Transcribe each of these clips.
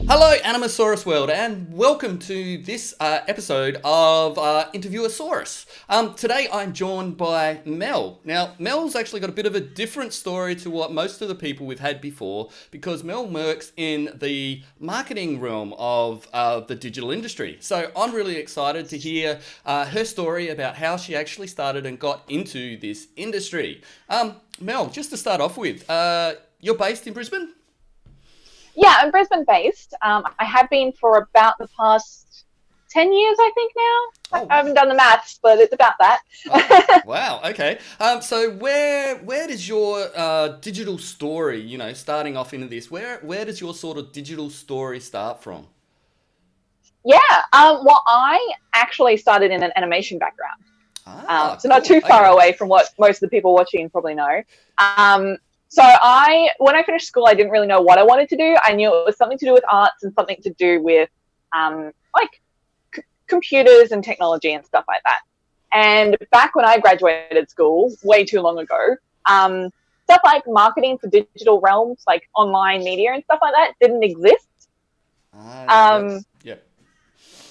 Hello, Animosaurus World, and welcome to this episode of Interviewosaurus. Today I'm joined by Mel. Now, Mel's actually got a bit of a different story to what most of the people we've had before, because Mel works in the marketing realm of the digital industry. So I'm really excited to hear her story about how she actually started and got into this industry. Mel, just to start off with, you're based in Brisbane? Yeah, I'm Brisbane based. I have been for about the past 10 years, I think now. Oh. I haven't done the maths, but it's about that. Oh, wow, okay. So where does your digital story, starting off into this, where does your sort of digital story start from? Yeah, well, I actually started in an animation background. So not Cool. too far Okay. away from what most of the people watching probably know. So when I finished school, I didn't really know what I wanted to do. I knew it was something to do with arts and something to do with computers and technology and stuff like that. And back when I graduated school, way too long ago, stuff like marketing for digital realms, like online media and stuff like that, didn't exist. Yes. Yep.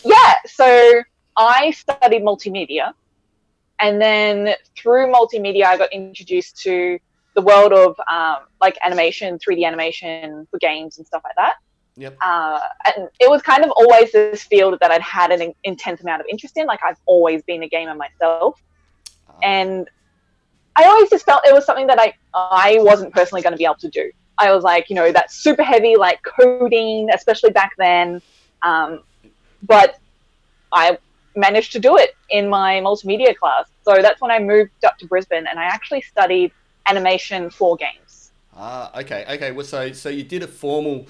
Yeah, so I studied multimedia. And then through multimedia, I got introduced to the world of animation, 3D animation for games and stuff like that. Yep. And it was kind of always this field that I'd had an intense amount of interest in. Like, I've always been a gamer myself. And I always just felt it was something that I wasn't personally going to be able to do. I was like, that super heavy, like coding, especially back then. But I managed to do it in my multimedia class. So that's when I moved up to Brisbane and I actually studied animation for games. Okay. Well, so you did a formal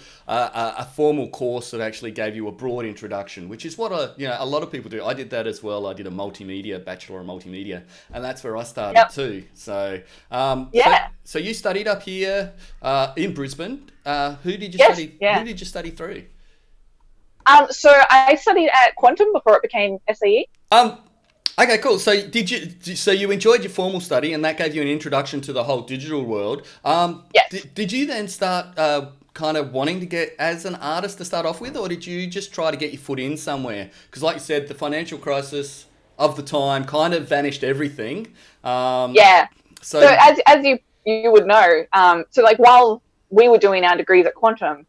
course that actually gave you a broad introduction, which is what a lot of people do. I did that as well. I did a bachelor in multimedia, and that's where I started too. So Yeah. So you studied up here in Brisbane. Who did you Yes, study? yeah. Who did you study through? So I studied at Quantum before it became SAE. Okay, cool. So you enjoyed your formal study, and that gave you an introduction to the whole digital world. Yes. Did you then start kind of wanting to get as an artist to start off with, or did you just try to get your foot in somewhere? Because, like you said, the financial crisis of the time kind of vanished everything. Yeah. So as you would know, while we were doing our degrees at Quantum,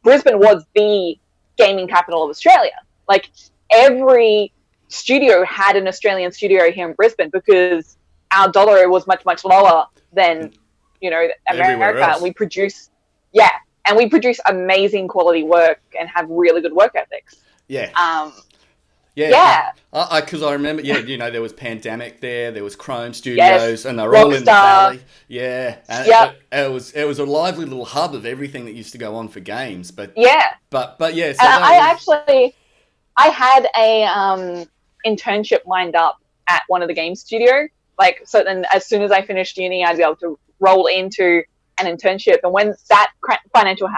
Brisbane was the gaming capital of Australia. Like, every studio had an Australian studio here in Brisbane because our dollar was much, much lower than, America. We produce amazing quality work and have really good work ethics. Yeah. Yeah. Because I remember, there was Pandemic there was Chrome Studios, and they're all in the Rockstar. valley. Yeah. And it was a lively little hub of everything that used to go on for games. But Yeah. But yeah. So I had a internship lined up at one of the game studio. So then as soon as I finished uni, I'd be able to roll into an internship. And when that financial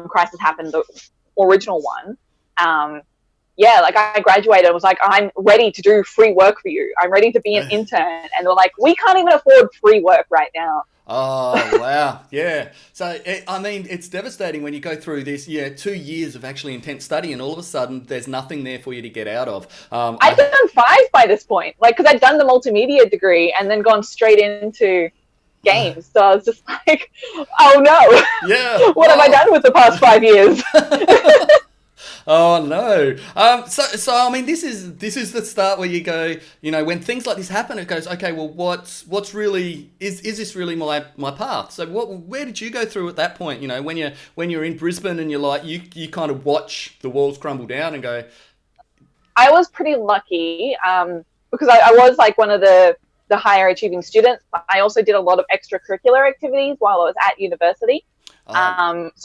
crisis happened, the original one, I graduated and was like, I'm ready to do free work for you. I'm ready to be an intern. And they're like, we can't even afford free work right now. Oh, wow. Yeah. So, it's devastating when you go through this, 2 years of actually intense study, and all of a sudden there's nothing there for you to get out of. I'd done 5 by this point, because I'd done the multimedia degree and then gone straight into games. So I was just like, oh no. Yeah. What have I done with the past 5 years? Oh no! This is the start where you go. When things like this happen, it goes, okay. Well, what's really is this really my path? So where did you go through at that point? When you're in Brisbane and you're like you kind of watch the walls crumble down and go. I was pretty lucky because I was like one of the higher achieving students. I also did a lot of extracurricular activities while I was at university. So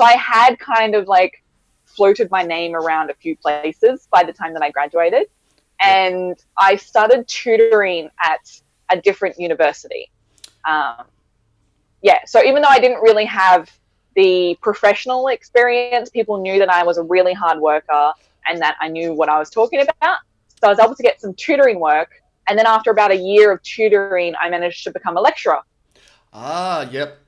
I had kind of like floated my name around a few places by the time that I graduated. And I started tutoring at a different university. So even though I didn't really have the professional experience, people knew that I was a really hard worker and that I knew what I was talking about. So I was able to get some tutoring work. And then after about a year of tutoring, I managed to become a lecturer. Yep.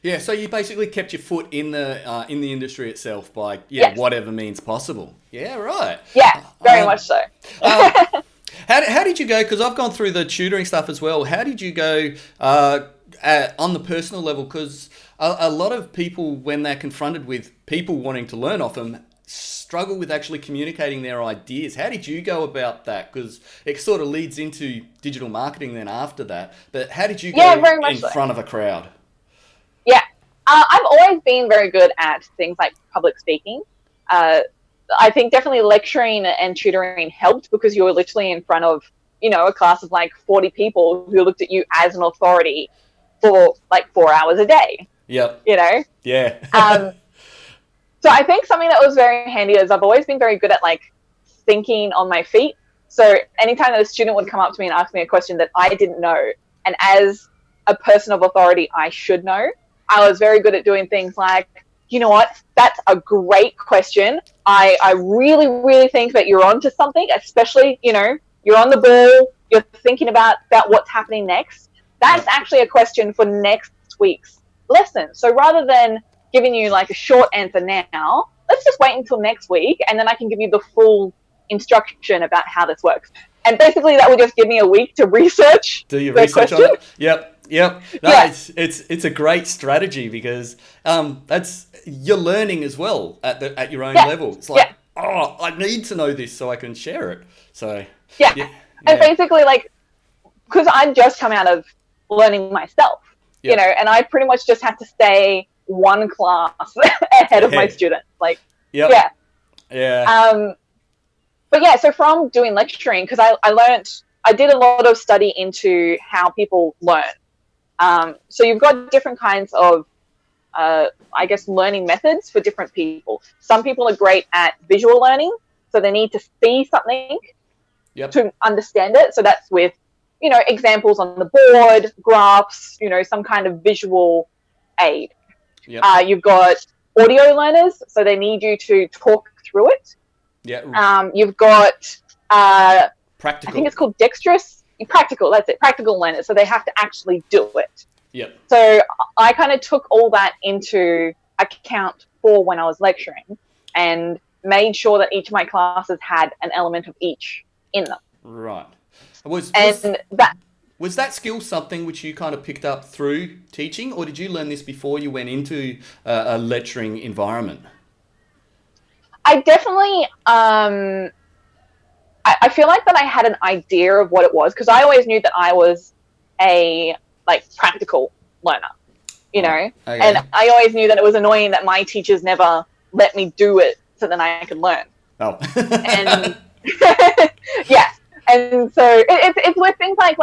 Yeah, so you basically kept your foot in the industry itself by Yes. whatever means possible. Yeah, right. Yeah, very Um, much so. um, how did you go? Because I've gone through the tutoring stuff as well. How did you go on the personal level? Because a lot of people, when they're confronted with people wanting to learn off them, struggle with actually communicating their ideas. How did you go about that? Because it sort of leads into digital marketing then after that. But how did you Yeah, go very much in so. front of a crowd? Yeah. I've always been very good at things like public speaking. Uh, I think definitely lecturing and tutoring helped because you were literally in front of, a class of like 40 people who looked at you as an authority for like 4 hours a day, Yep. you know? Yeah. Um, so I think something that was very handy is I've always been very good at like thinking on my feet. So anytime that a student would come up to me and ask me a question that I didn't know, and as a person of authority, I should know, I was very good at doing things like, you know what, that's a great question. I really, really think that you're onto something, especially, you're on the ball, you're thinking about what's happening next. That's Yep. actually a question for next week's lesson. So rather than giving you like a short answer now, let's just wait until next week and then I can give you the full instruction about how this works. And basically that would just give me a week to research Do your the research on question. it. Yep. No, Yeah. it's a great strategy because that's you're learning as well at your own Yeah. level. It's like, Yeah. oh, I need to know this so I can share it. So Yeah. yeah, And yeah, basically like, because I'd just come out of learning myself, yep, and I pretty much just had to stay one class ahead of my ahead. students. Like, Yep, yeah. yeah, But yeah, so from doing lecturing, because I did a lot of study into how people learn. So you've got different kinds of, I guess, learning methods for different people. Some people are great at visual learning, so they need to see something yep, to understand it. So that's with, examples on the board, graphs, some kind of visual aid. yep, You've got audio learners, so they need you to talk through it. yeah. You've got, I think Practical. it's called dexterous, practical, that's it, practical learners. So they have to actually do it. Yep, So I kind of took all that into account for when I was lecturing and made sure that each of my classes had an element of each in them. right. Was was And that was that skill something which you kind of picked up through teaching, or did you learn this before you went into a lecturing environment? I definitely, I feel like that I had an idea of what it was because I always knew that I was a like practical learner, Right. and Okay. I always knew that it was annoying that my teachers never let me do it so then I could learn. Oh. And yeah, and so it's with things like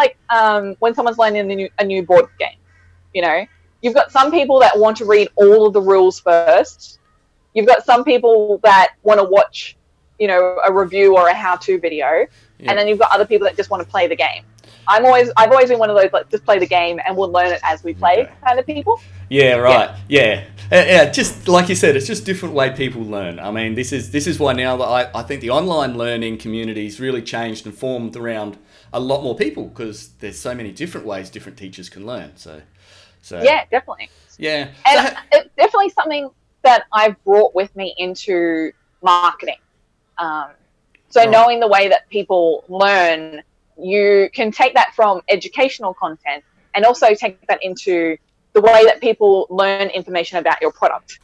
when someone's learning a new board game, you've got some people that want to read all of the rules first. You've got some people that want to watch, a review or a how-to video, and then Yep. you've got other people that just want to play the game. I've always been one of those like just play the game and we'll learn it as we play Okay. kind of people. Yeah, Yeah, right. Yeah. Yeah, just like you said, it's just different way people learn. I mean, this is why now that I think the online learning community's really changed and formed around a lot more people because there's so many different ways different teachers can learn. So yeah, definitely. yeah. And it's definitely something that I've brought with me into marketing. Um, so Right. knowing the way that people learn, you can take that from educational content and also take that into the way that people learn information about your product.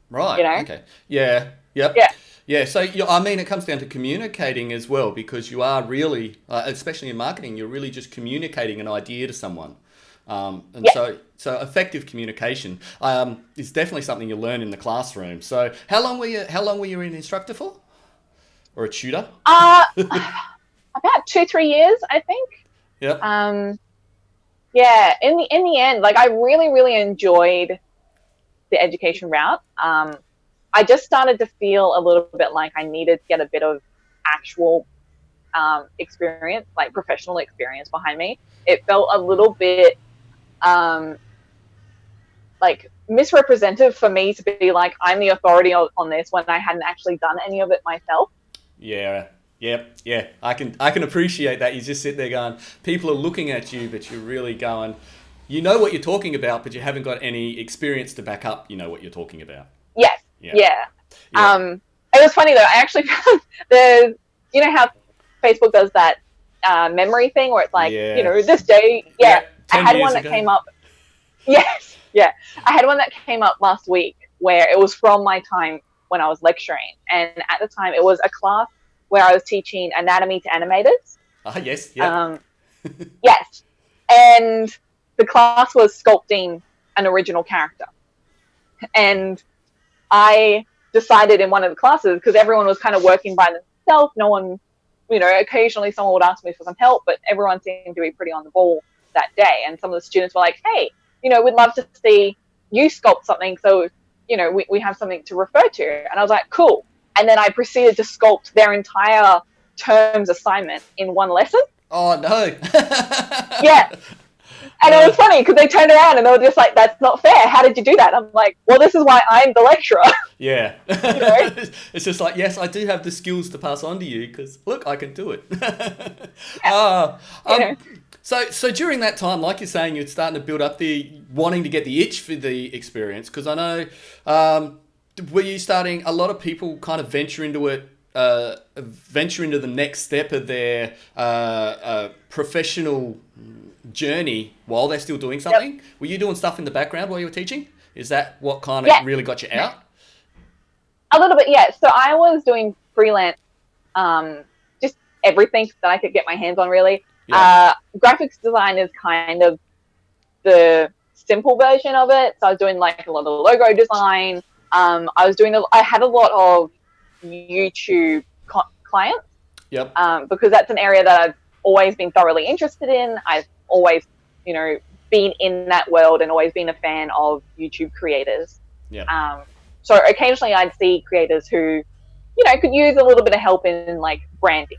Right. You know? Okay. Yeah. Yep. Yeah, Yeah. So I mean, it comes down to communicating as well because you are really, especially in marketing, you're really just communicating an idea to someone. And yeah. so effective communication is definitely something you learn in the classroom. So how long were you an instructor for, or a tutor? About 2-3 years, I think. Yep. Yeah. In the end, like I really really enjoyed the education route. I just started to feel a little bit like I needed to get a bit of actual experience, like professional experience behind me. It felt a little bit like misrepresentative for me to be like I'm the authority on this when I hadn't actually done any of it myself. Yeah. Yep. I can appreciate that. You just sit there going, people are looking at you, but you're really going, You know what you're talking about, but you haven't got any experience to back up. You know what you're talking about. Yes. Yeah. Yeah. Yeah. It was funny though. I actually found you know how Facebook does that memory thing where it's like, Yeah. this day. Yeah. Yeah. I 10 had years one that ago. came up. Yes. Yeah. I had one that came up last week where it was from my time when I was lecturing. And at the time it was a class where I was teaching anatomy to animators. Ah, yes. Yep. Yes. And the class was sculpting an original character. And I decided in one of the classes, because everyone was kind of working by themselves, no one, occasionally someone would ask me for some help, but everyone seemed to be pretty on the ball that day. And some of the students were like, hey, we'd love to see you sculpt something. So, we have something to refer to. And I was like, cool. And then I proceeded to sculpt their entire terms assignment in one lesson. Oh, no. Yeah. And it was funny because they turned around and they were just like, that's not fair. How did you do that? I'm like, well, this is why I'm the lecturer. Yeah. It's just like, yes, I do have the skills to pass on to you because, look, I can do it. So during that time, like you're saying, you're starting to build up the wanting to get the itch for the experience because I know, were you starting, a lot of people kind of venture into it, venture into the next step of their professional journey while they're still doing something? Yep. Were you doing stuff in the background while you were teaching? Is that what kind of really got you out? A little bit, yeah. So I was doing freelance, just everything that I could get my hands on, really. Yeah. Graphics design is kind of the simple version of it. So I was doing like a lot of logo design. I had a lot of YouTube clients. Yep. Because that's an area that I've always been thoroughly interested in. I've always, been in that world and always been a fan of YouTube creators. Yeah. So occasionally I'd see creators who, could use a little bit of help in like branding.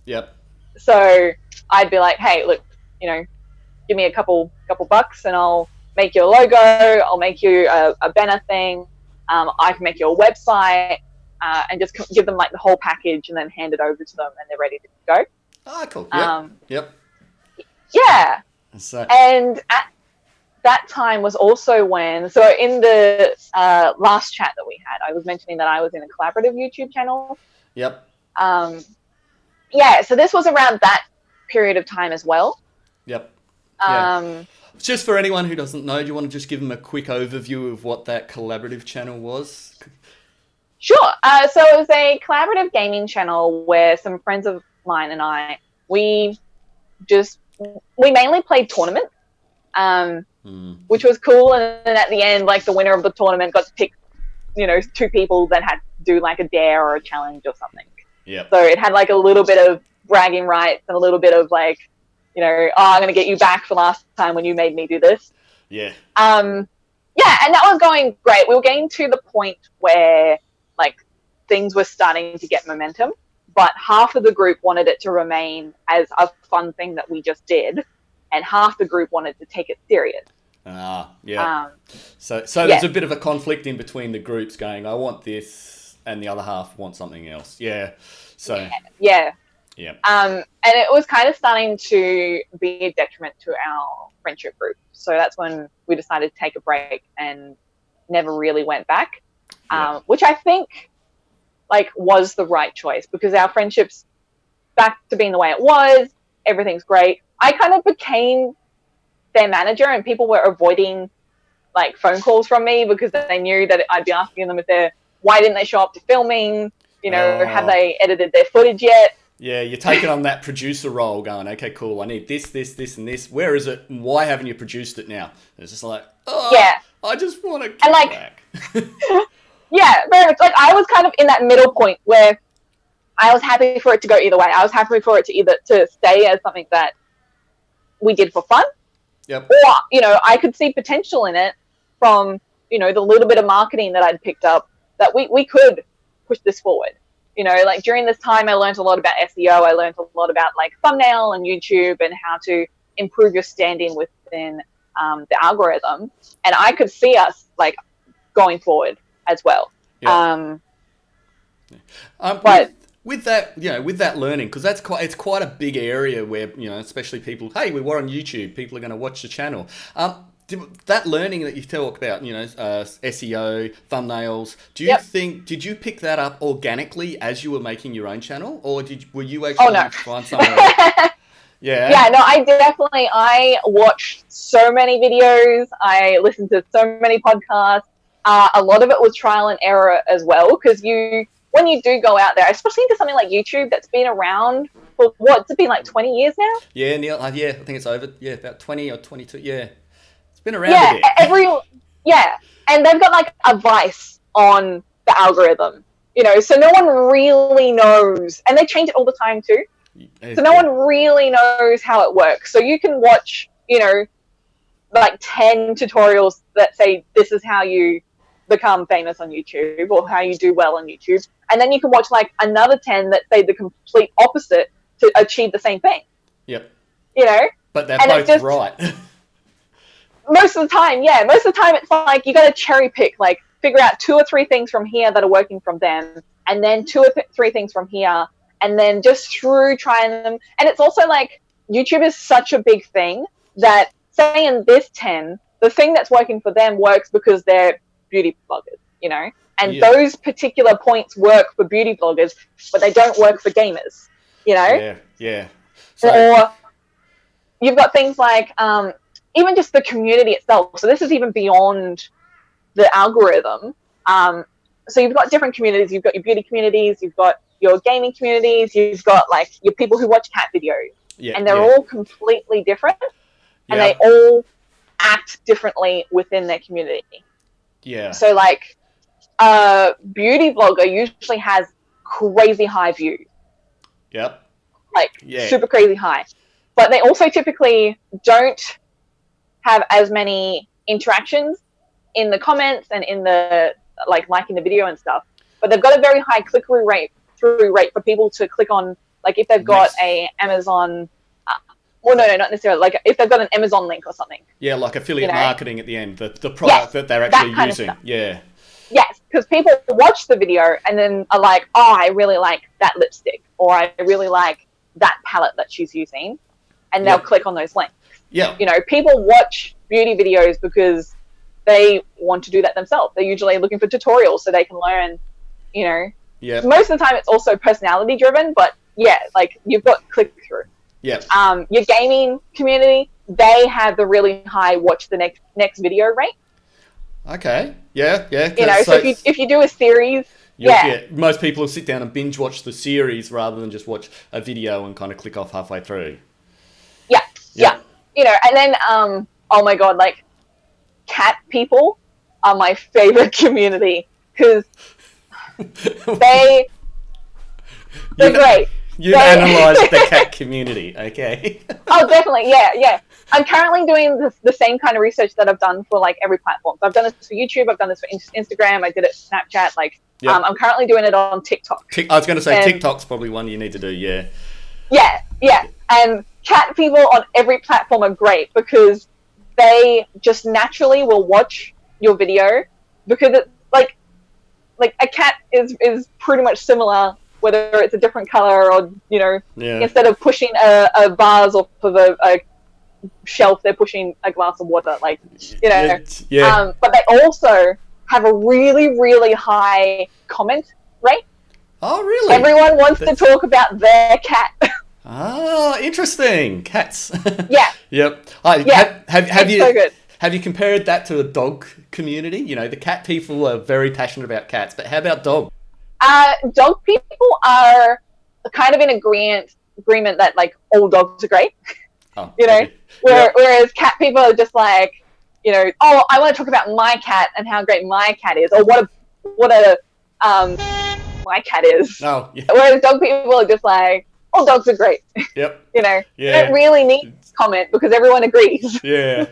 Yep. So I'd be like, hey, look, give me a couple bucks and I'll make you a logo. I'll make you a banner thing. I can make you a website and just give them like the whole package and then hand it over to them and they're ready to go. Ah, cool. Yep. Yep. Yeah. So. And at that time was also when, so in the last chat that we had, I was mentioning that I was in a collaborative YouTube channel. Yep. Yeah, so this was around that period of time as well. Yep. Yeah. Just for anyone who doesn't know, do you want to just give them a quick overview of what that collaborative channel was? Sure. So it was a collaborative gaming channel where some friends of mine and I, we mainly played tournaments, which was cool. And then at the end, like the winner of the tournament got to pick, 2 people that had to do like a dare or a challenge or something. Yeah. So it had like a little bit of bragging rights and a little bit of like, I'm going to get you back for last time when you made me do this. Yeah. Yeah, and that was going great. We were getting to the point where like things were starting to get momentum, but half of the group wanted it to remain as a fun thing that we just did, and half the group wanted to take it serious. Yeah. So there's a bit of a conflict in between the groups going, I want this, and the other half want something else. Yeah. So. Yeah. Yeah. And it was kind of starting to be a detriment to our friendship group. So that's when we decided to take a break and never really went back, which I think like was the right choice because our friendship's back to being the way it was. Everything's great. I kind of became their manager and people were avoiding like phone calls from me because they knew that I'd be asking them why didn't they show up to filming? Have they edited their footage yet? Yeah, you're taking on that producer role going, okay, cool, I need this, and this. Where is it? And why haven't you produced it now? It's just like, I just want to get back. Yeah, very much. Like, I was kind of in that middle point where I was happy for it to go either way. I was happy for it to stay as something that we did for fun. Yep. Or, I could see potential in it from, the little bit of marketing that I'd picked up that we could push this forward. Like during this time, I learned a lot about SEO. I learned a lot about like thumbnail and YouTube and how to improve your standing within the algorithm. And I could see us like going forward as well. Yeah. But With that, with that learning, because it's quite a big area where, especially people, hey, we're on YouTube, people are going to watch the channel. That learning that you talk about, SEO, thumbnails, did you pick that up organically as you were making your own channel, or were you actually find somewhere? Yeah, no, I watched so many videos. I listened to so many podcasts. A lot of it was trial and error as well, because when you do go out there, especially into something like YouTube that's been around for what's it been like 20 years now? Yeah, Neil. Yeah, I think it's over. Yeah, about 20 or 22. Yeah, it's been around a bit. And they've got like advice on the algorithm, so no one really knows, and they change it all the time too. So no one really knows how it works. So you can watch, like 10 tutorials that say this is how you become famous on YouTube or how you do well on YouTube. And then you can watch like another 10 that say the complete opposite to achieve the same thing. Yep. But they're both right. Most of the time, it's like you got to cherry pick, like figure out 2 or 3 things from here that are working from them, and then 2 or 3 things from here, and then just through trying them. And it's also like YouTube is such a big thing that, say in this 10, the thing that's working for them works because they're beauty bloggers, and those particular points work for beauty bloggers, but they don't work for gamers, Yeah. Or you've got things like even just the community itself. So this is even beyond the algorithm. So you've got different communities. You've got your beauty communities. You've got your gaming communities. You've got like your people who watch cat videos, and they're all completely different, and they all act differently within their community. Yeah. So like a beauty blogger usually has crazy high views. Yep. Super crazy high. But they also typically don't have as many interactions in the comments and in the liking the video and stuff. But they've got a very high click-through rate for people to click on, like if they've got a Amazon not necessarily. Like if they've got an Amazon link or something. Yeah, like affiliate marketing at the end, the product that they're actually using. Yeah. Yes, because people watch the video and then are like, oh, I really like that lipstick, or I really like that palette that she's using, and they'll click on those links. Yeah. People watch beauty videos because they want to do that themselves. They're usually looking for tutorials so they can learn, Yeah. Most of the time it's also personality driven, but like you've got click through. Yeah. Your gaming community, they have the really high watch the next video rate. Okay. Yeah. So if you do a series, most people will sit down and binge watch the series rather than just watch a video and kind of click off halfway through. Yeah. And then oh my god, like cat people are my favorite community because they're great. You've analysed the cat community, okay? Oh, definitely, yeah. I'm currently doing the same kind of research that I've done for like every platform. So I've done this for YouTube, I've done this for Instagram, I did it for Snapchat. I'm currently doing it on TikTok. I was going to say TikTok's probably one you need to do, yeah. Yeah. And cat people on every platform are great because they just naturally will watch your video because it's like a cat is pretty much similar, whether it's a different color or, instead of pushing a vase off of a shelf, they're pushing a glass of water, but they also have a really, really high comment rate. Oh, really? Everyone wants to talk about their cat. Ah, interesting. Cats. Yeah. Yep. Have you compared that to the dog community? The cat people are very passionate about cats, but how about dogs? Dog people are kind of in agreement that like all dogs are great. Oh, whereas cat people are just like, oh, I want to talk about my cat and how great my cat is, or what a my cat is. Oh, yeah. Whereas dog people are just like, all dogs are great. Yep. You don't really need to comment because everyone agrees. Yeah.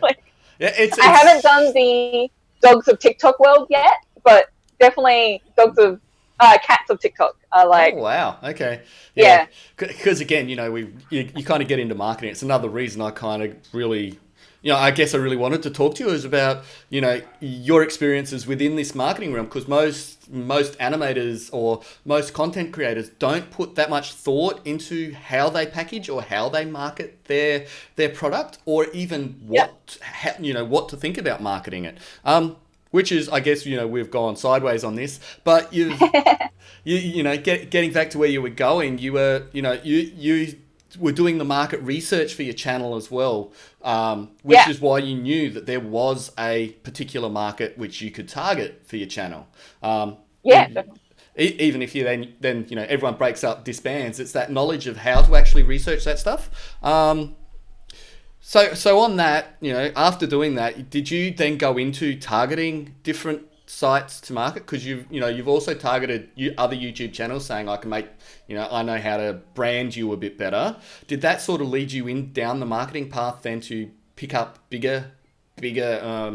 I haven't done the dogs of TikTok world yet, but definitely cats of TikTok are like. Oh wow! Okay. Yeah. Because again, you kind of get into marketing. It's another reason I kind of really I guess I really wanted to talk to you is about, your experiences within this marketing realm, because most animators or most content creators don't put that much thought into how they package or how they market their product, or even what to think about marketing it. Which is, I guess, we've gone sideways on this, but getting back to where you were going, you were, you were doing the market research for your channel as well, which is why you knew that there was a particular market which you could target for your channel. Even if you then everyone breaks up, disbands, it's that knowledge of how to actually research that stuff. So on that, after doing that, did you then go into targeting different sites to market? Because you've also targeted other YouTube channels, saying I can make, I know how to brand you a bit better. Did that sort of lead you in down the marketing path then to pick up bigger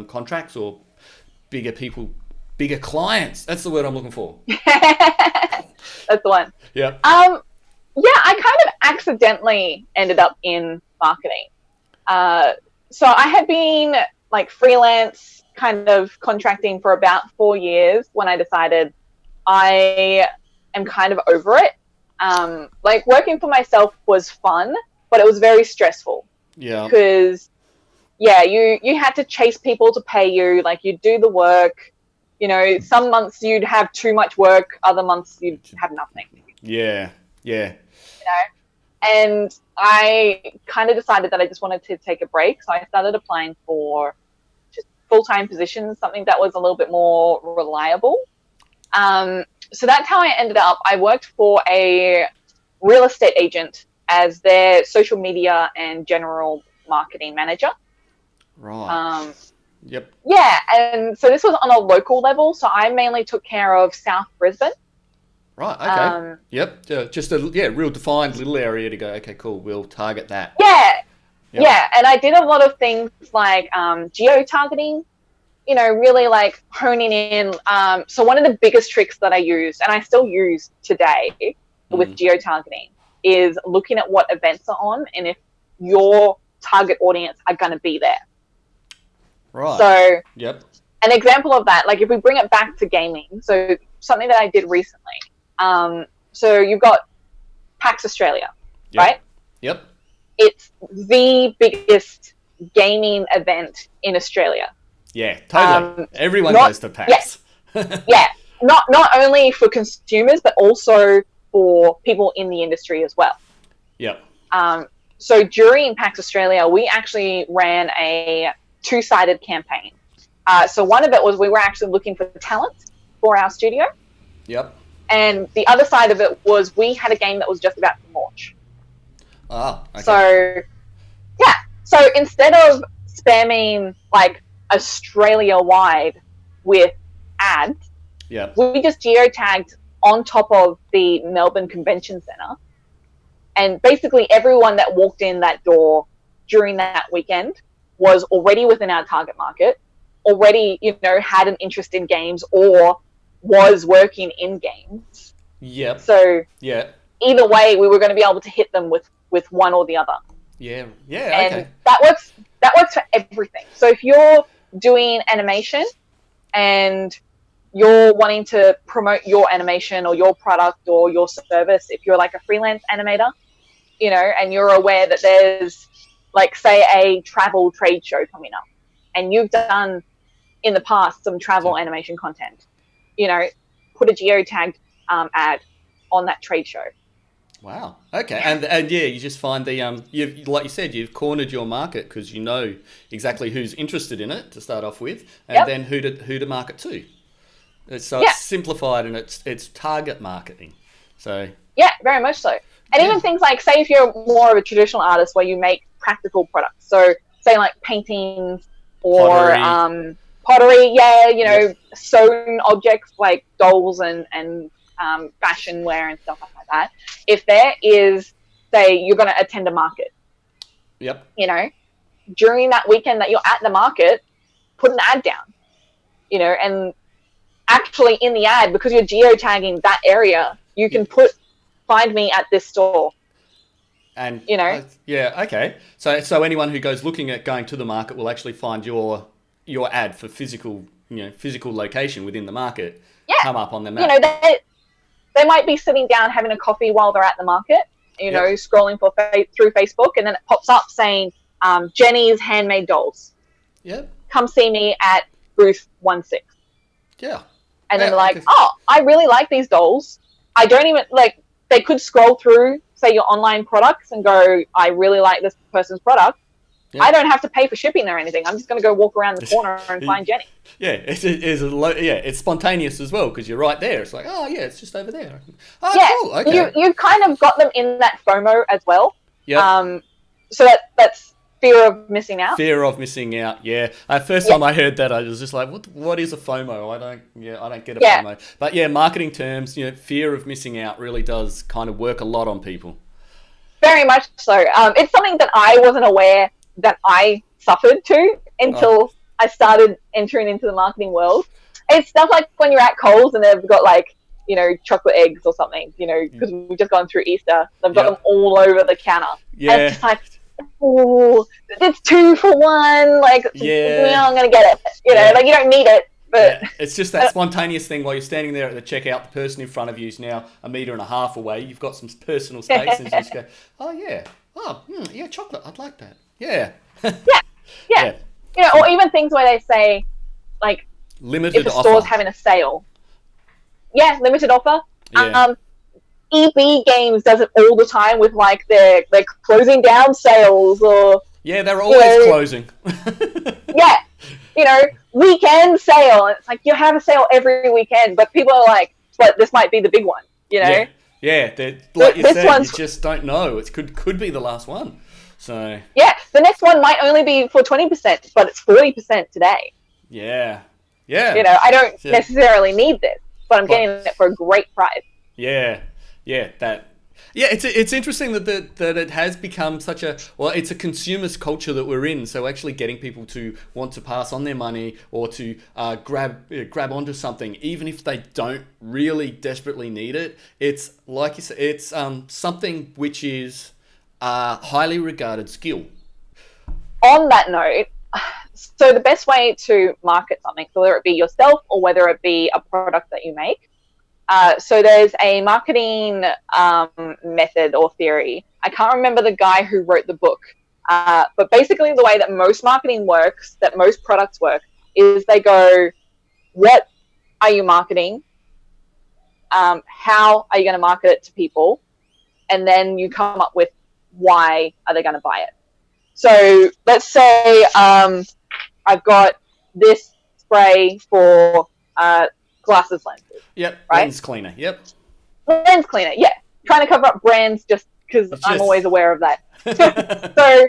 contracts or bigger clients? That's the word I'm looking for. That's the one. Yeah. I kind of accidentally ended up in marketing. So I had been like freelance kind of contracting for about 4 years when I decided I am kind of over it. Like working for myself was fun, but it was very stressful. Yeah. Because you had to chase people to pay you, like you'd do the work, some months you'd have too much work, other months you'd have nothing. Yeah. And I kind of decided that I just wanted to take a break. So I started applying for just full-time positions, something that was a little bit more reliable. So that's how I ended up. I worked for a real estate agent as their social media and general marketing manager. Right. Yep. Yeah. And so this was on a local level. So I mainly took care of South Brisbane. Right, okay. Yep. Just a real defined little area to go, okay, cool, we'll target that. Yeah. Yep. Yeah. And I did a lot of things like geo-targeting, really like honing in. So one of the biggest tricks that I used, and I still use today with geo-targeting, is looking at what events are on and if your target audience are going to be there. Right. So yep. An example of that, like if we bring it back to gaming, so something that I did recently, so you've got PAX Australia, right? Yep. It's the biggest gaming event in Australia. Yeah, totally. Everyone goes to PAX. Yeah. Not only for consumers, but also for people in the industry as well. Yep. So during PAX Australia, we actually ran a two-sided campaign. So one of it was we were actually looking for talent for our studio. Yep. And the other side of it was we had a game that was just about to launch. Oh, okay. So instead of spamming like Australia-wide with ads, we just geotagged on top of the Melbourne Convention Centre. And basically everyone that walked in that door during that weekend was already within our target market, already, had an interest in games or was working in games. Yep. So either way, we were going to be able to hit them with one or the other. Yeah. And okay. that works for everything. So if you're doing animation and you're wanting to promote your animation or your product or your service, if you're like a freelance animator, and you're aware that there's like, say, a travel trade show coming up and you've done in the past some travel animation content, put a geotagged ad on that trade show. Wow. Okay. And you just find you've, like you said, you've cornered your market because you know exactly who's interested in it to start off with, and then who to market to. So it's simplified and it's target marketing. So yeah, very much so. And even things like, say, if you're more of a traditional artist where you make practical products, so say like paintings or pottery, sewn objects like dolls and fashion wear and stuff like that. If there is, say, you're going to attend a market, during that weekend that you're at the market, put an ad down, and actually in the ad, because you're geotagging that area, you can find me at this store. And you know. yeah, okay. So anyone who goes looking at going to the market will actually find your ad for physical location within the market Yeah, come up on the you map. know, they might be sitting down having a coffee while they're at the market, you know, Yep. scrolling through Facebook, and then it pops up saying, Jenny's handmade dolls. Yep. Come see me at booth 16. Yeah. And then Yeah. they're like, Okay. oh, I really like these dolls. I don't even, like, they could scroll through, say, your online products and go, I really like this person's product. I Yep. don't have to pay for shipping or anything. I'm just going to go walk around the corner and find Jenny. Yeah, it's spontaneous as well because you're right there. It's like, oh yeah, it's just over there. Oh, Yeah, cool. Okay. you kind of got them in that FOMO as well. Yep. So that's fear of missing out. Fear of missing out. Yeah. First time I heard that, I was just like, what is a FOMO? I don't get a FOMO. But yeah, marketing terms, fear of missing out really does kind of work a lot on people. Very much so. It's something that I wasn't aware that I suffered to until I started entering into the marketing world. It's stuff like when you're at Coles and they've got like, chocolate eggs or something, because we've just gone through Easter. They've got them all over the counter. Yeah. And it's just like, oh, it's 2 for 1. Like, I'm going to get it. Like you don't need it. But it's just that spontaneous thing while you're standing there at the checkout, the person in front of you is now 1.5 meters away. You've got some personal space and you just go, oh yeah, yeah, chocolate. I'd like that. Yeah. yeah. Or even things where they say, like, limited if a offer. store's having a sale. Yeah, limited offer. Yeah. EB Games does it all the time with like their closing down sales or they're always closing. Weekend sale. It's like you have a sale every weekend, but people are like, but this might be the big one, Yeah, like you said, you just don't know. It could be the last one. So the next one might only be for 20%, but it's 40% today. Yeah. I don't necessarily need this, but I'm getting it for a great price. It's interesting that it has become such it's a consumerist culture that we're in. So actually getting people to want to pass on their money or to grab onto something, even if they don't really desperately need it, it's like you said, it's something which is a highly regarded skill. On that note, so the best way to market something, whether it be yourself or whether it be a product that you make, so there's a marketing method or theory. I can't remember the guy who wrote the book, but basically the way that most marketing works, that most products work, is they go, what are you marketing? How are you going to market it to people? And then you come up with why are they going to buy it. So let's say I've got this spray for glasses lenses. Yep. Right? Lens cleaner. Yep. Lens cleaner. Yeah. Trying to cover up brands just because I'm always aware of that. So,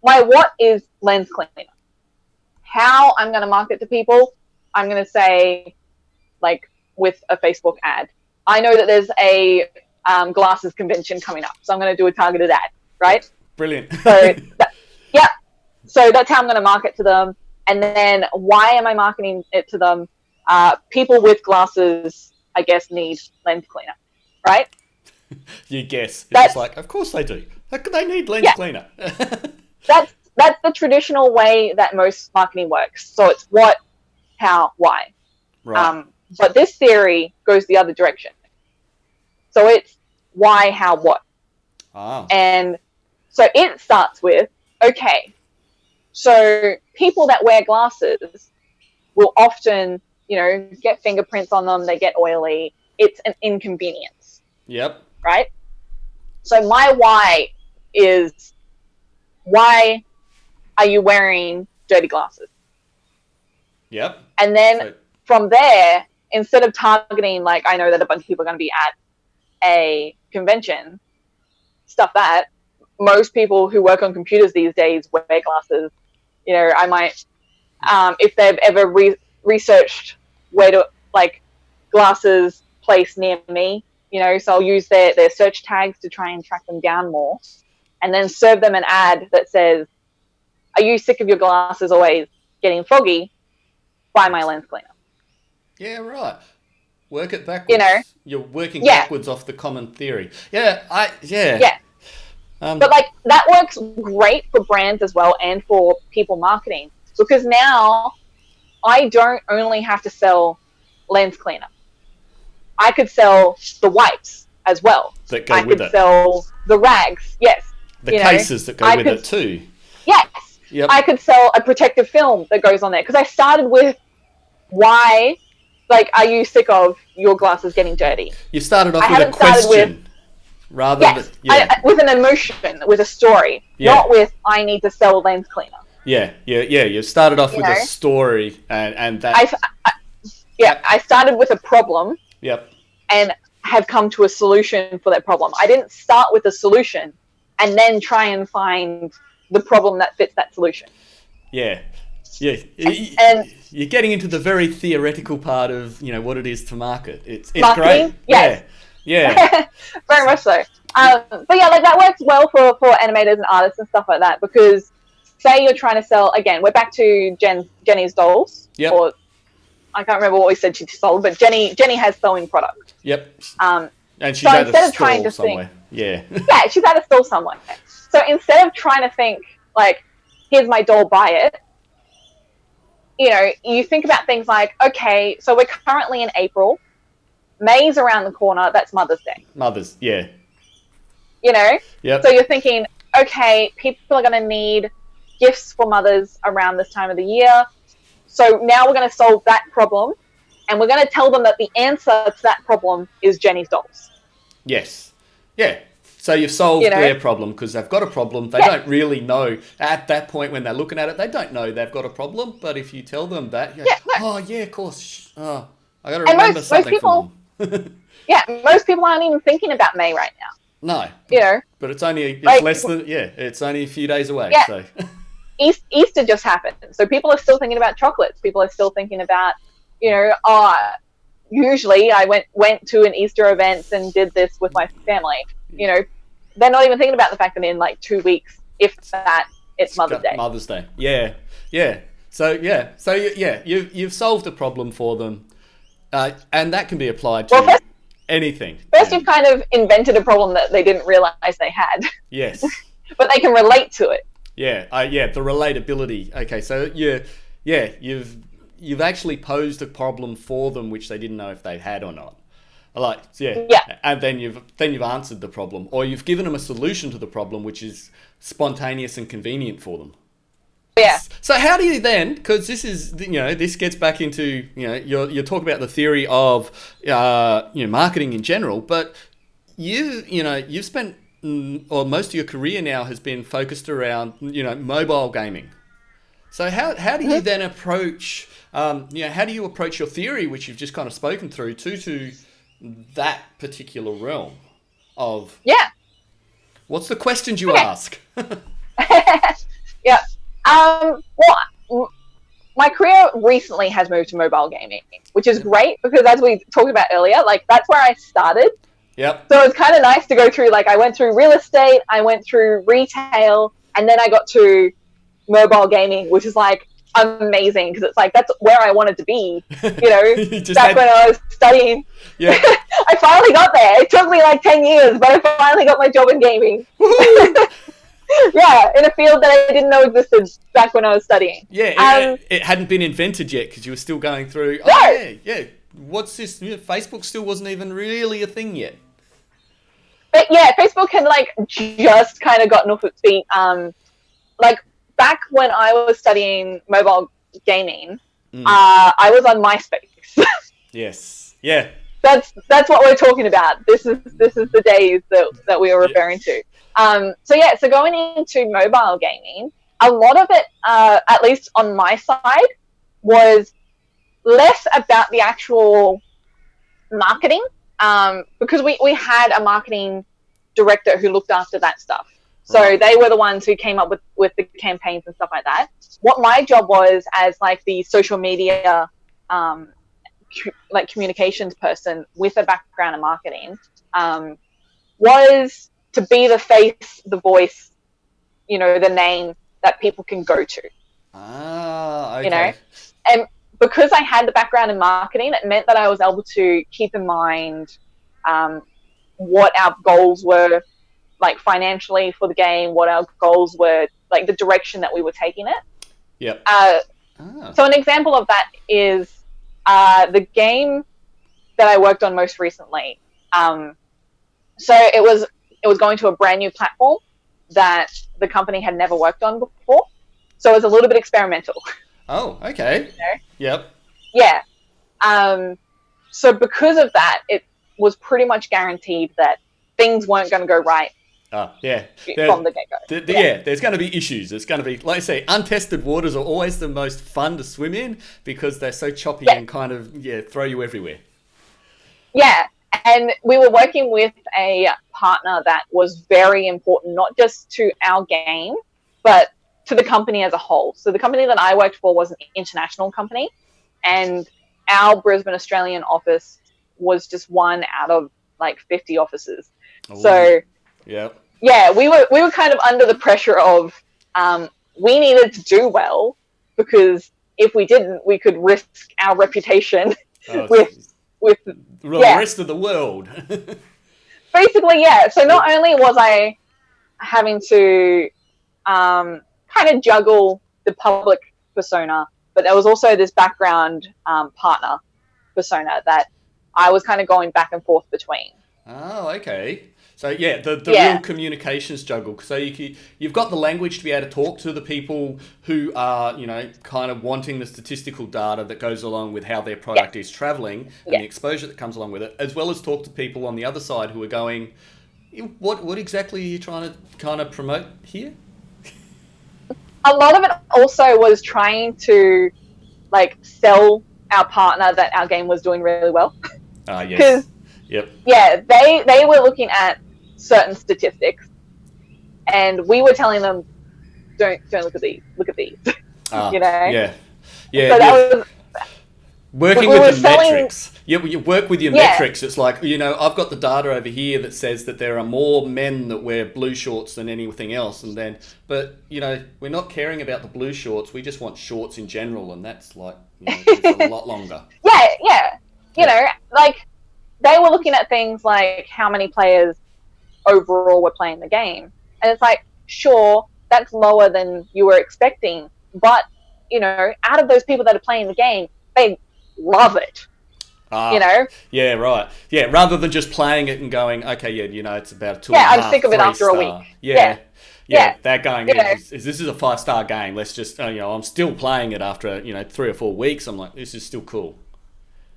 my what is lens cleaner? How I'm going to market to people, I'm going to say, like, with a Facebook ad. I know that there's a glasses convention coming up, so I'm going to do a targeted ad, right? Brilliant. So that's how I'm going to market to them. And then why am I marketing it to them? People with glasses, I guess, need lens cleaner, right? You guess. It's just like, of course they do. They need lens cleaner. That's the traditional way that most marketing works. So it's what, how, why. Right. But this theory goes the other direction. So it's why, how, what. Ah. And so it starts with, okay, so people that wear glasses will often, get fingerprints on them, they get oily. It's an inconvenience. Yep. Right? So my why is, why are you wearing dirty glasses? Yep. And then from there, instead of targeting, like, I know that a bunch of people are going to be at a convention, stuff that, most people who work on computers these days wear glasses. I might, if they've ever researched where to, like, glasses place near me, so I'll use their search tags to try and track them down more, and then serve them an ad that says, are you sick of your glasses always getting foggy? Buy my lens cleaner. Yeah, right. Work it backwards. You know? You're working Yeah. backwards off the common theory. Yeah. Yeah. But like that works great for brands as well and for people marketing, because now I don't only have to sell lens cleaner. I could sell the wipes as well. That go I with could it. sell the rags. Yes. The cases that go with it too. Yes. Yep. I could sell a protective film that goes on there, because I started with why, like, are you sick of your glasses getting dirty? You started off with a question rather than with an emotion, with a story, not with I need to sell lens cleaner. Yeah. You started off with a story, and that. I started with a problem. Yep. And have come to a solution for that problem. I didn't start with a solution and then try and find the problem that fits that solution. Yeah. And you're getting into the very theoretical part of what it is to market. It's marketing, great. Yes. Yeah. Very much so. But yeah, like that works well for animators and artists and stuff like that, because say you're trying to sell, again, we're back to Jenny's dolls. Yep. Or I can't remember what we said she sold, but Jenny has sewing product. Yep. And she's at a stall somewhere. Yeah, she's at a stall somewhere. So instead of trying to think like, here's my doll, buy it, you think about things like, okay, so we're currently in April. May's around the corner. That's Mother's Day. Yeah. Yep. So you're thinking, okay, people are going to need gifts for mothers around this time of the year. So now we're going to solve that problem, and we're going to tell them that the answer to that problem is Jenny's dolls. Yes. Yeah. So you've solved their problem, because they've got a problem. They don't really know at that point when they're looking at it. They don't know they've got a problem. But if you tell them that, of course. I got to remember something from them. Most people aren't even thinking about May right now. No. But it's only it's only a few days away. Yeah. So. Easter just happened, so people are still thinking about chocolates. People are still thinking about, usually I went to an Easter event and did this with my family. They're not even thinking about the fact that in like 2 weeks, if that, it's Mother's Day. Mother's Day, yeah. So you've solved a problem for them, and that can be applied to anything. First, you've kind of invented a problem that they didn't realize they had. Yes, but they can relate to it. Yeah, the relatability. Okay, so you've actually posed a problem for them which they didn't know if they had or not. And then you've answered the problem, or you've given them a solution to the problem which is spontaneous and convenient for them. Yeah. So how do you then? Because this is this gets back into you're talking about the theory of marketing in general, but you've spent. Or most of your career now has been focused around mobile gaming. So how do you then approach how do you approach your theory, which you've just kind of spoken through, to that particular realm of what's the questions you ask? Yeah. Well, my career recently has moved to mobile gaming, which is great, because as we talked about earlier, like that's where I started. Yep. So it's kind of nice to go through, like I went through real estate, I went through retail, and then I got to mobile gaming, which is like amazing, because it's like that's where I wanted to be, back when I was studying. Yeah. I finally got there. It took me like 10 years, but I finally got my job in gaming. Yeah, in a field that I didn't know existed back when I was studying. Yeah, it hadn't been invented yet, because you were still going through, what's this? Facebook still wasn't even really a thing yet. But yeah, Facebook had like just kind of gotten off its feet. Like back when I was studying mobile gaming, I was on MySpace. Yes. Yeah. That's what we're talking about. This is the days that we were referring to. So going into mobile gaming, a lot of it, at least on my side, was less about the actual marketing, because we had a marketing director who looked after that stuff. So they were the ones who came up with the campaigns and stuff like that. What my job was as like the social media, like communications person with a background in marketing, was to be the face, the voice, the name that people can go to. Okay. And because I had the background in marketing, it meant that I was able to keep in mind what our goals were, like financially for the game, what our goals were, like the direction that we were taking it. Yep. So an example of that is the game that I worked on most recently. So it was going to a brand new platform that the company had never worked on before. So it was a little bit experimental. Oh, okay. You know? Yep. Yeah. So because of that, it was pretty much guaranteed that things weren't going to go right. Yeah. From the get-go. Yeah, there's going to be issues. There's going to be, like I say, untested waters are always the most fun to swim in because they're so choppy and kind of, throw you everywhere. Yeah. And we were working with a partner that was very important, not just to our game, but to the company as a whole. So the company that I worked for was an international company, and our Brisbane, Australian office was just one out of like 50 offices. Ooh. So yeah, we were kind of under the pressure of we needed to do well, because if we didn't, we could risk our reputation with the rest of the world. Basically, yeah. So not only was I having to kind of juggle the public persona, but there was also this background partner persona that I was kind of going back and forth between. Oh, okay. So the real communications juggle. So you've got the language to be able to talk to the people who are, kind of wanting the statistical data that goes along with how their product is traveling and the exposure that comes along with it, as well as talk to people on the other side who are going, what exactly are you trying to kind of promote here? A lot of it also was trying to sell our partner that our game was doing really well. Yes. Yep. Yeah, they were looking at certain statistics, and we were telling them, don't look at these. Look at these. Yeah. So that was working with the metrics. Yeah, you work with your metrics. It's like, I've got the data over here that says that there are more men that wear blue shorts than anything else, but we're not caring about the blue shorts. We just want shorts in general, and that's it's a lot longer. Yeah. They were looking at things like how many players overall were playing the game. And it's like, sure, that's lower than you were expecting. But, out of those people that are playing the game, they love it. Yeah, right. Yeah, rather than just playing it and going, okay, it's about 2.5. I'm sick of it after a week. Yeah. They're going, this is a 5-star game. Let's just, I'm still playing it after, 3 or 4 weeks. I'm like, this is still cool.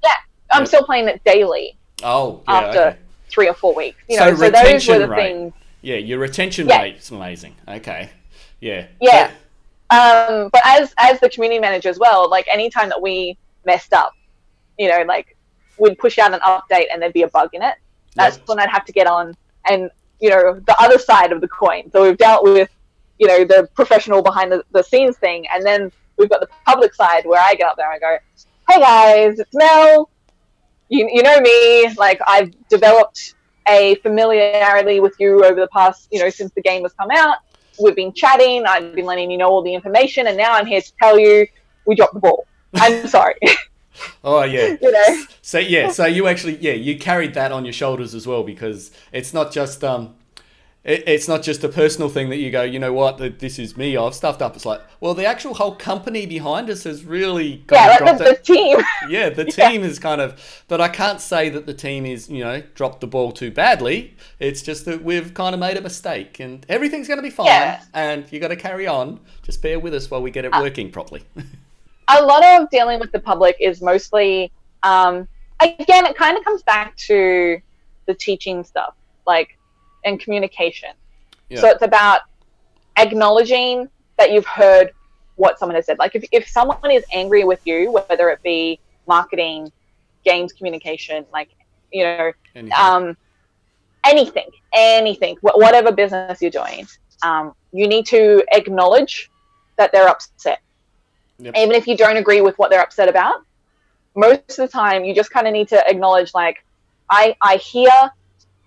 Yeah, I'm still playing it daily. Oh, yeah, after 3 or 4 weeks. So those were the things. Yeah, your retention rate's amazing. Okay. Yeah. Yeah. But as the community manager as well, anytime that we messed up, we'd push out an update and there'd be a bug in it. That's when I'd have to get on and, the other side of the coin. So we've dealt with, the professional behind the scenes thing. And then we've got the public side where I get up there and I go, hey guys, it's Mel. You know me, I've developed a familiarity with you over the past, since the game has come out. We've been chatting, I've been letting you know all the information, and now I'm here to tell you we dropped the ball. I'm sorry. Oh, yeah. So you actually, you carried that on your shoulders as well, because it's not just it's not just a personal thing that you go, you know what, this is me, I've stuffed up. It's like, well, the actual whole company behind us has really the team. Yeah, the team is kind of, but I can't say that the team is, dropped the ball too badly. It's just that we've kind of made a mistake and everything's going to be fine and you got to carry on. Just bear with us while we get it working properly. A lot of dealing with the public is mostly, again, it kind of comes back to the teaching stuff, and communication. So it's about acknowledging that you've heard what someone has said. If someone is angry with you, whether it be marketing, games communication, anything, whatever business you're doing, you need to acknowledge that they're upset. Yep. Even if you don't agree with what they're upset about, most of the time you just kind of need to acknowledge, I hear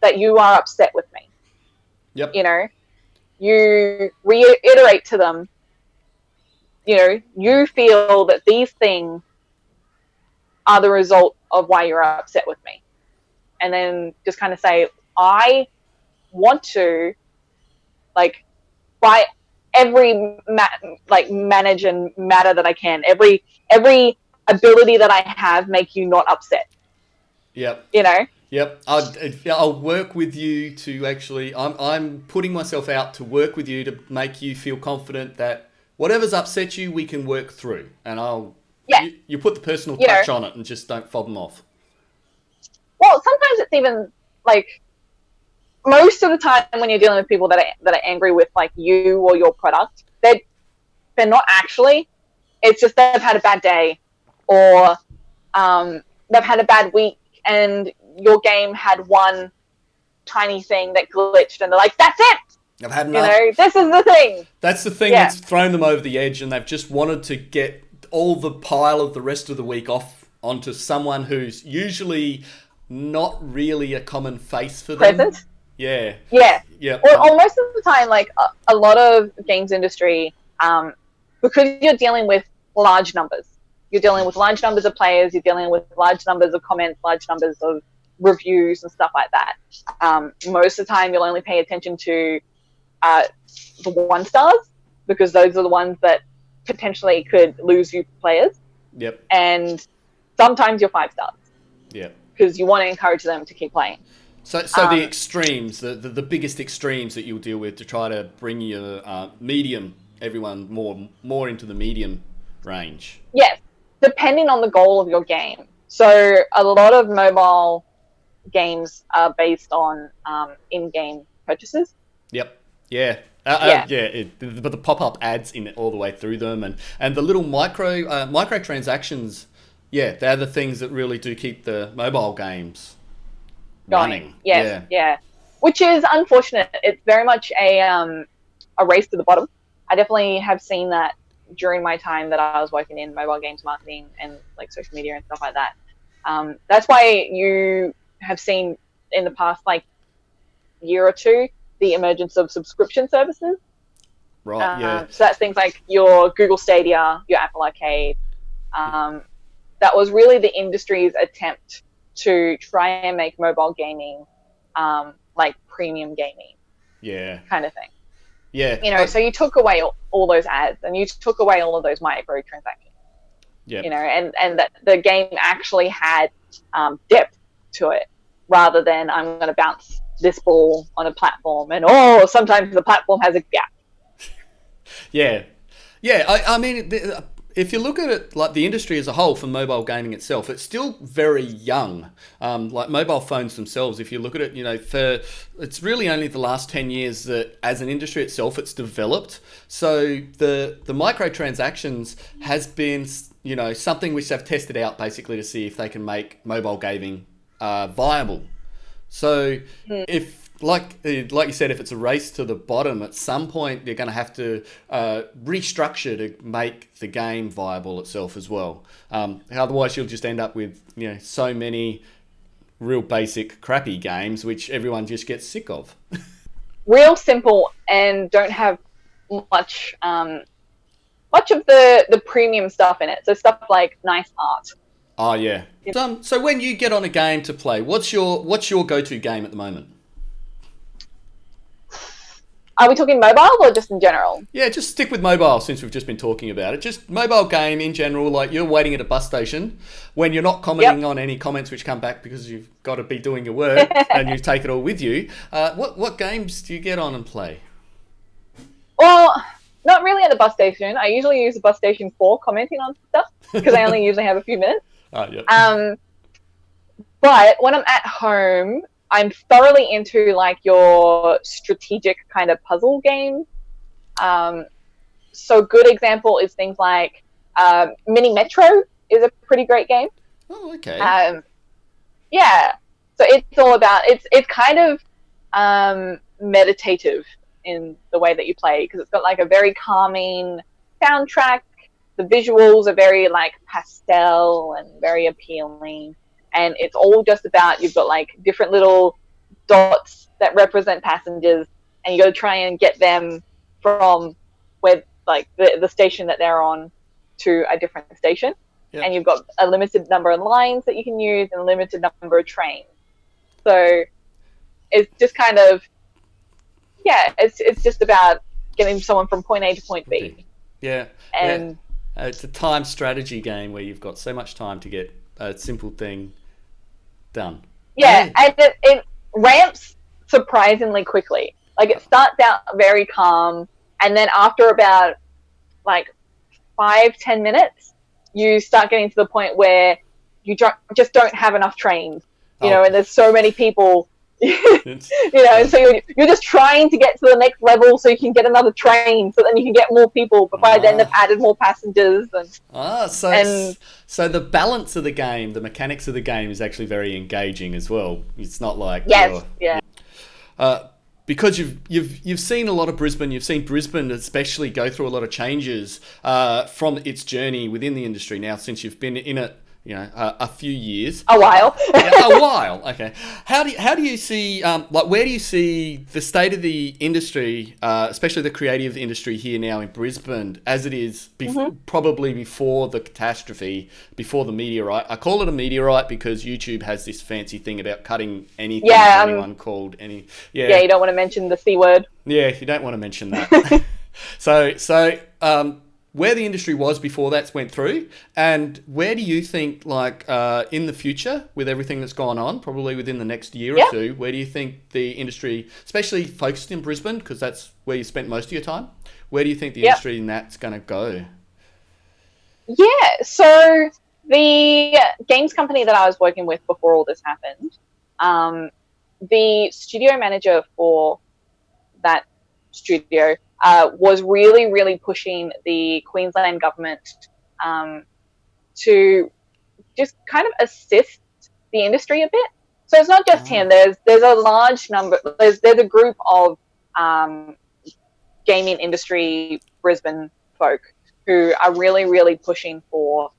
that you are upset with me. Yep. You reiterate to them, you feel that these things are the result of why you're upset with me. And then just kind of say, I want to, like, by every manage and matter that I can, every ability that I have, make you not upset. Yep. You know. Yep. I'll work with you to actually. I'm putting myself out to work with you to make you feel confident that whatever's upset you, we can work through. And you put the personal touch on it and just don't fob them off. Well, sometimes it's even like, most of the time when you're dealing with people that are angry with like you or your product, they're not actually. It's just they've had a bad day, or they've had a bad week, and your game had one tiny thing that glitched, and they're like, "That's it. I've had enough. This is the thing." That's the thing that's thrown them over the edge, and they've just wanted to get all the pile of the rest of the week off onto someone who's usually not really a common face for them. Present. Yeah. Or most of the time, like a lot of games industry, because you're dealing with large numbers. You're dealing with large numbers of players. You're dealing with large numbers of comments, large numbers of reviews and stuff like that. Most of the time, you'll only pay attention to the 1 stars, because those are the ones that potentially could lose you players. Yep. And sometimes you're 5 stars. Yep. Because you want to encourage them to keep playing. So the extremes, the biggest extremes that you'll deal with to try to bring your medium, everyone more into the medium range. Yes, depending on the goal of your game. So a lot of mobile games are based on in-game purchases. Yep. Yeah. But the pop-up ads in it all the way through them, and the little microtransactions, they're the things that really do keep the mobile games running. Yes. Which is unfortunate. It's very much a race to the bottom. I definitely have seen that during my time that I was working in mobile games marketing and like social media and stuff like that. That's why you have seen in the past like year or two the emergence of subscription services. Right. So that's things like your Google Stadia, your Apple Arcade. That was really the industry's attempt to try and make mobile gaming like premium gaming. Yeah. Kind of thing. Yeah. So you took away all those ads, and you took away all of those microtransactions. Yeah. And that the game actually had depth to it, rather than I'm going to bounce this ball on a platform, and sometimes the platform has a gap. Yeah. I mean, if you look at it, like the industry as a whole for mobile gaming itself, it's still very young. Like mobile phones themselves, if you look at it, it's really only the last 10 years that as an industry itself, it's developed. So the microtransactions has been, something which they've tested out basically to see if they can make mobile gaming viable. So if, like you said, if it's a race to the bottom, at some point they're going to have to restructure to make the game viable itself as well. Otherwise, you'll just end up with so many real basic crappy games which everyone just gets sick of. Real simple and don't have much of the premium stuff in it. So stuff like nice art. Oh yeah. So when you get on a game to play, what's your go-to game at the moment? Are we talking mobile or just in general? Yeah, just stick with mobile since we've just been talking about it. Just mobile game in general, like you're waiting at a bus station when you're not commenting on any comments which come back because you've got to be doing your work and you take it all with you. What games do you get on and play? Well, not really at the bus station. I usually use the bus station for commenting on stuff because I only usually have a few minutes. But when I'm at home, I'm thoroughly into like your strategic kind of puzzle games. So good example is things like Mini Metro is a pretty great game. Oh, okay. So it's all about it's kind of meditative in the way that you play because it's got like a very calming soundtrack. The visuals are very like pastel and very appealing. And it's all just about, you've got like different little dots that represent passengers and you got to try and get them from where like the station that they're on to a different station. and you've got a limited number of lines that you can use and a limited number of trains. So it's just kind of, it's just about getting someone from point A to point B. Yeah. And it's a time strategy game where you've got so much time to get a simple thing done. Yeah, and it ramps surprisingly quickly. Like, it starts out very calm, and then after about like 5-10 minutes, you start getting to the point where you just don't have enough trains, you know, and there's so many people, you know, so you're just trying to get to the next level so you can get another train, so then you can get more people. But by then they've added more passengers. So the balance of the game, the mechanics of the game is actually very engaging as well. It's not like because you've seen a lot of Brisbane, you've seen Brisbane especially go through a lot of changes from its journey within the industry now, since you've been in it, you know, a few years. A while. A while. Okay. How do you see where do you see the state of the industry, especially the creative industry here now in Brisbane, as it is probably before the catastrophe, before the meteorite? I call it a meteorite because YouTube has this fancy thing about cutting anything anyone called any. Yeah, you don't want to mention the C word. Yeah, you don't want to mention that. So where the industry was before that went through, and where do you think, like, in the future, with everything that's gone on, probably within the next year or two, where do you think the industry, especially focused in Brisbane, because that's where you spent most of your time, where do you think the industry in that's going to go? Yeah, so the games company that I was working with before all this happened, the studio manager for that studio was really, really pushing the Queensland government to just kind of assist the industry a bit. So it's not just him. There's a large number. There's a group of gaming industry Brisbane folk who are really, really pushing for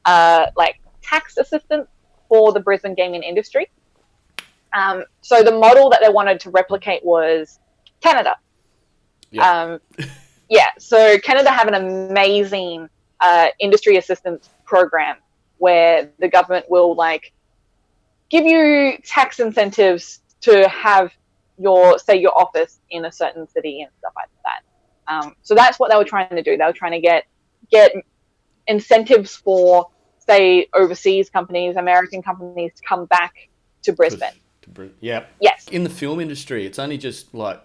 like tax assistance for the Brisbane gaming industry. So the model that they wanted to replicate was Canada. So Canada have an amazing industry assistance program where the government will, like, give you tax incentives to have your office in a certain city and stuff like that. So that's what they were trying to do. They were trying to get incentives for, say, overseas companies, American companies, to come back to Brisbane. Yeah. Yes. In the film industry, it's only just like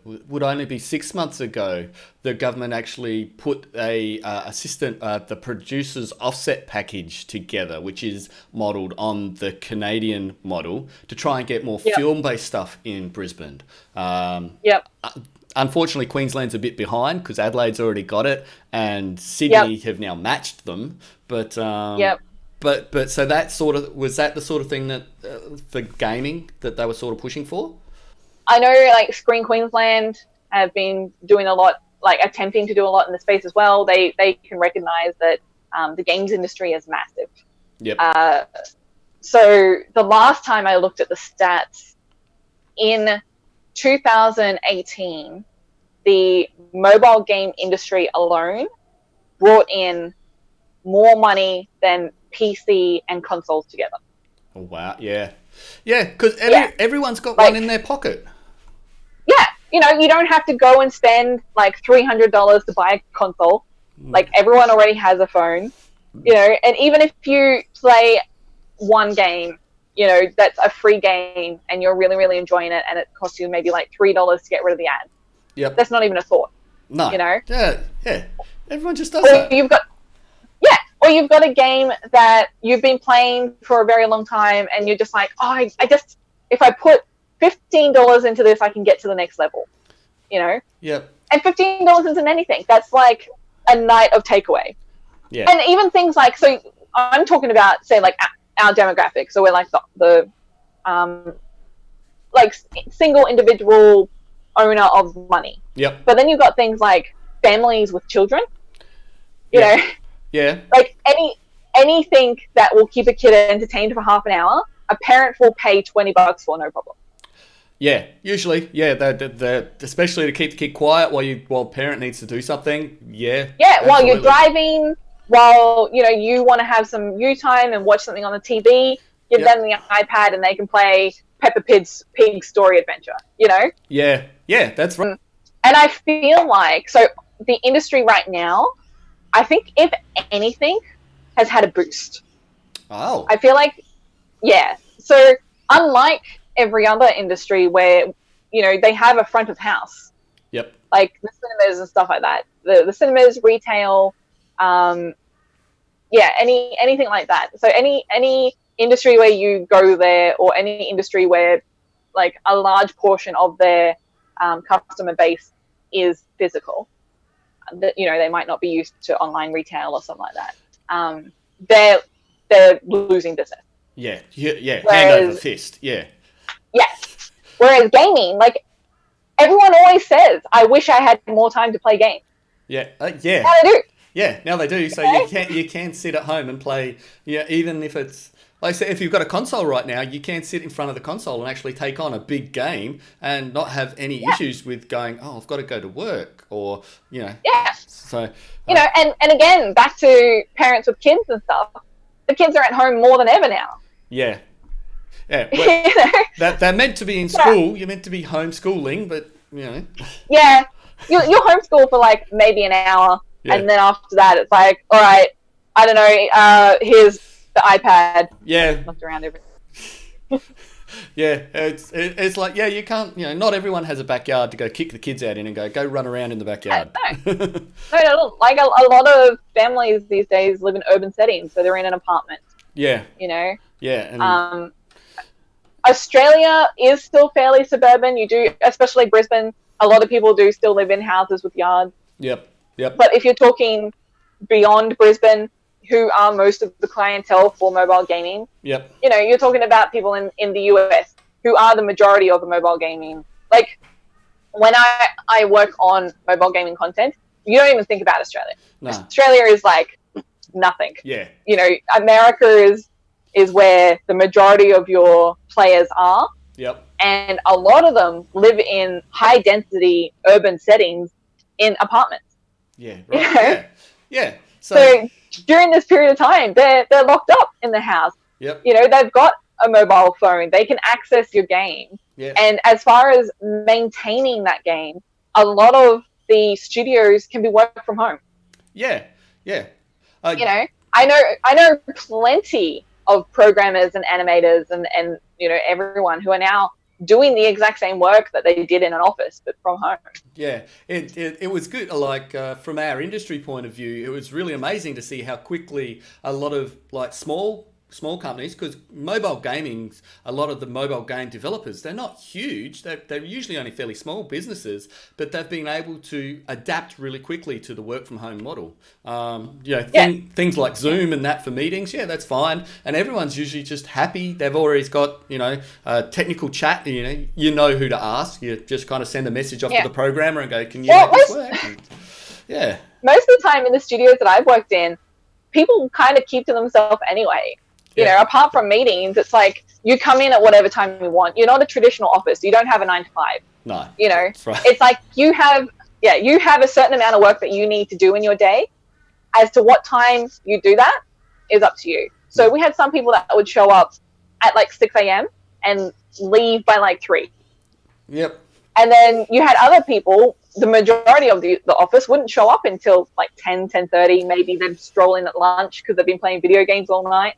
would only be 6 months ago the government actually put the producers offset package together, which is modelled on the Canadian model, to try and get more film-based stuff in Brisbane. Unfortunately, Queensland's a bit behind because Adelaide's already got it, and Sydney have now matched them. But But so that sort of, was that the sort of thing that for gaming that they were sort of pushing for? I know, like, Screen Queensland have been doing a lot, like attempting to do a lot in the space as well. They can recognise that the games industry is massive. So the last time I looked at the stats, in 2018, the mobile game industry alone brought in more money than PC and consoles together. Oh, wow. Yeah, because everyone's got one in their pocket. Yeah, you know, you don't have to go and spend like $300 to buy a console. Like, everyone already has a phone, you know, and even if you play one game, you know, that's a free game and you're really, really enjoying it, and it costs you maybe like $3 to get rid of the ad. Yep. That's not even a thought. No. You know? Yeah. Everyone just does that. Or you've got a game that you've been playing for a very long time and you're just like, I just, if I put $15 into this, I can get to the next level, you know? Yep. And $15 isn't anything. That's like a night of takeaway. Yeah. And even things like, so I'm talking about, say, like our demographic. So we're like the like single individual owner of money. Yep. But then you've got things like families with children, you know? Yeah. Like anything that will keep a kid entertained for half an hour, a parent will pay $20 for, no problem. Yeah, usually. Yeah, they especially to keep the kid quiet while parent needs to do something. Yeah. Yeah, absolutely. While you're driving, while, you know, you want to have some you time and watch something on the TV, give them the iPad and they can play Peppa Pig's Story Adventure, you know? Yeah, that's right. And I feel like, so the industry right now, I think if anything, has had a boost. Oh. I feel like, yeah. So unlike every other industry where, you know, they have a front of house. Yep. Like the cinemas and stuff like that. The cinemas, retail, anything like that. So any industry where you go there, or any industry where like a large portion of their customer base is physical, that, you know, they might not be used to online retail or something like that. They're losing business. Yeah. Hand over fist. Yeah. Yes. Whereas gaming, like everyone always says, I wish I had more time to play games. Yeah. Now they do. Yeah, now they do. So you can sit at home and play. Yeah, even if it's like I said, if you've got a console right now, you can sit in front of the console and actually take on a big game and not have any issues with going, oh, I've got to go to work, or, you know. Yeah. So you know, and again, back to parents with kids and stuff. The kids are at home more than ever now. Yeah. Yeah. Well, you know? They're meant to be in school. You're meant to be homeschooling, but, you know. Yeah. You're homeschooled for like maybe an hour. Yeah. And then after that, it's like, all right, I don't know, here's the iPad. Yeah. Looked around everything. Yeah, it's like, yeah, you can't, you know, not everyone has a backyard to go kick the kids out in and go run around in the backyard. No, like a lot of families these days live in urban settings, so they're in an apartment. Yeah. You know? Yeah. And Australia is still fairly suburban. You do, especially Brisbane, a lot of people do still live in houses with yards. Yep. But if you're talking beyond Brisbane, who are most of the clientele for mobile gaming, yep, you know, you're talking about people in the US who are the majority of the mobile gaming. Like, when I work on mobile gaming content, you don't even think about Australia. No. Australia is like nothing. Yeah. You know, America is where the majority of your players are. Yep. And a lot of them live in high density urban settings in apartments. Yeah, right. You know? Yeah. So during this period of time, they're locked up in the house. Yep. You know, they've got a mobile phone. They can access your game. Yeah. And as far as maintaining that game, a lot of the studios can be work from home. Yeah. Yeah. You know, I know plenty of programmers and animators and you know, everyone who are now doing the exact same work that they did in an office, but from home. Yeah, it was good. Like from our industry point of view, it was really amazing to see how quickly a lot of like small companies, because mobile gaming's, a lot of the mobile game developers, they're not huge. They're usually only fairly small businesses, but they've been able to adapt really quickly to the work from home model. You know, things like Zoom and that for meetings, yeah, that's fine. And everyone's usually just happy. They've always got, you know, technical chat, you know who to ask. You just kind of send a message off to the programmer and go, can you make this work? And, yeah. Most of the time in the studios that I've worked in, people kind of keep to themselves anyway. You know, apart from meetings, it's like you come in at whatever time you want. You're not a traditional office. You don't have a 9 to 5. No. You know, that's right. It's like you have a certain amount of work that you need to do in your day. As to what time you do that is up to you. So we had some people that would show up at like 6 a.m. and leave by like 3. Yep. And then you had other people, the majority of the office wouldn't show up until like 10:30. Maybe they'd stroll in at lunch because they've been playing video games all night.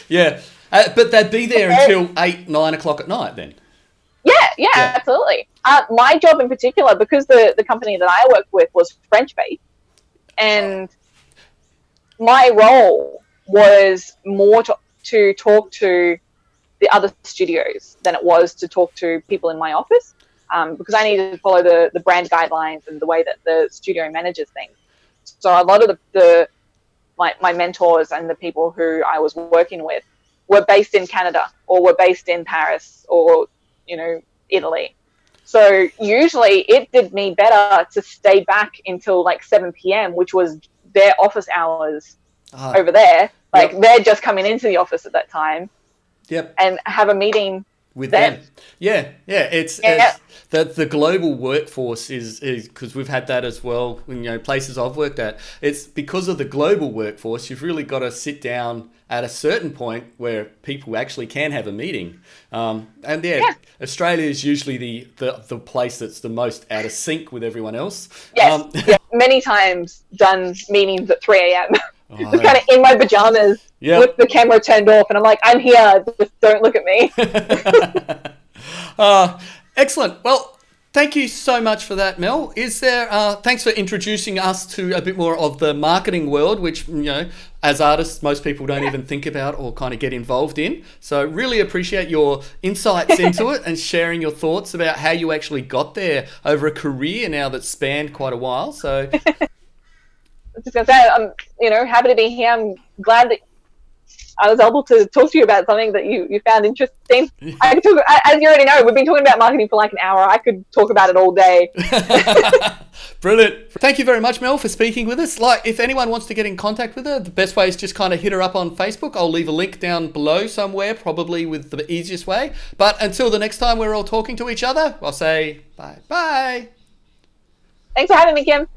Yeah. But they'd be there until 8, 9 o'clock at night then. Yeah, absolutely. My job in particular, because the company that I worked with was French-based, and my role was more to talk to the other studios than it was to talk to people in my office, because I needed to follow the brand guidelines and the way that the studio manages things. So a lot of my mentors and the people who I was working with were based in Canada or were based in Paris or, you know, Italy. So usually it did me better to stay back until like 7 p.m., which was their office hours over there. Like they're just coming into the office at that time. Yep. And have a meeting with them. Yeah. It's the global workforce is because we've had that as well. Places I've worked at, it's because of the global workforce. You've really got to sit down at a certain point where people actually can have a meeting. Australia is usually the place that's the most out of sync with everyone else. Yes, many times done meetings at 3 a.m. Just kind of in my pajamas with the camera turned off, and I'm like, I'm here, just don't look at me. Excellent. Well, thank you so much for that, Mel. Thanks for introducing us to a bit more of the marketing world, which, as artists, most people don't even think about or kind of get involved in. So really appreciate your insights into it and sharing your thoughts about how you actually got there over a career now that's spanned quite a while. So I was just going to say, I'm happy to be here. I'm glad that I was able to talk to you about something that you found interesting. I could talk, as you already know, we've been talking about marketing for like an hour. I could talk about it all day. Brilliant. Thank you very much, Mel, for speaking with us. If anyone wants to get in contact with her, the best way is just kind of hit her up on Facebook. I'll leave a link down below somewhere, probably with the easiest way. But until the next time we're all talking to each other, I'll say bye. Thanks for having me, Kim.